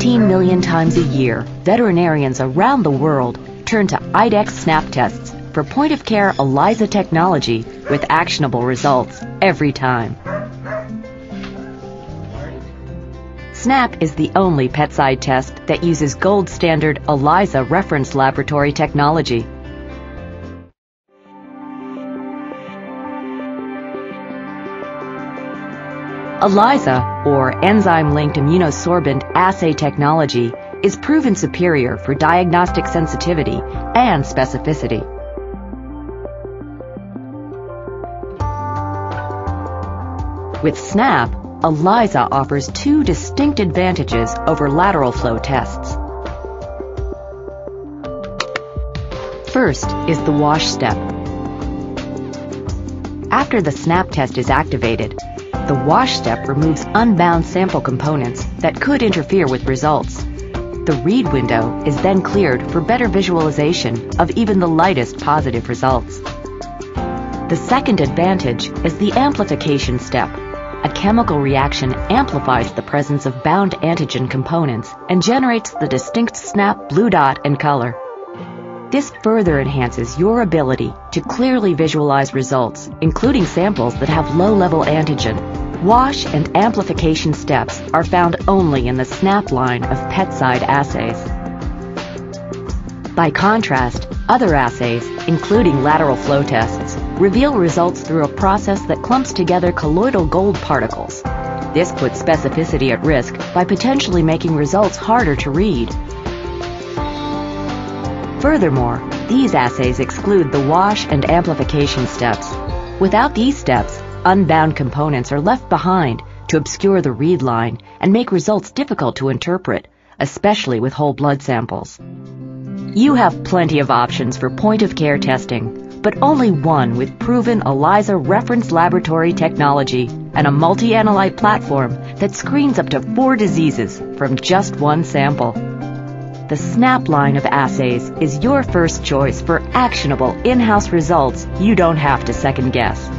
15 million times a year, veterinarians around the world turn to IDEXX SNAP tests for point-of-care ELISA technology with actionable results every time. SNAP is the only pet-side test that uses gold standard ELISA reference laboratory technology. ELISA, or enzyme-linked immunosorbent assay technology, is proven superior for diagnostic sensitivity and specificity. With SNAP, ELISA offers two distinct advantages over lateral flow tests. First is the wash step. After the SNAP test is activated, the wash step removes unbound sample components that could interfere with results. The read window is then cleared for better visualization of even the lightest positive results. The second advantage is the amplification step. A chemical reaction amplifies the presence of bound antigen components and generates the distinct SNAP blue dot and color. This further enhances your ability to clearly visualize results, including samples that have low-level antigen. Wash and amplification steps are found only in the SNAP line of pet-side assays. By contrast, other assays, including lateral flow tests, reveal results through a process that clumps together colloidal gold particles. This puts specificity at risk by potentially making results harder to read. Furthermore, these assays exclude the wash and amplification steps. Without these steps, unbound components are left behind to obscure the read line and make results difficult to interpret, especially with whole blood samples. You have plenty of options for point-of-care testing, but only one with proven ELISA reference laboratory technology and a multi-analyte platform that screens up to 4 diseases from just one sample. The SNAP line of assays is your first choice for actionable in-house results you don't have to second guess.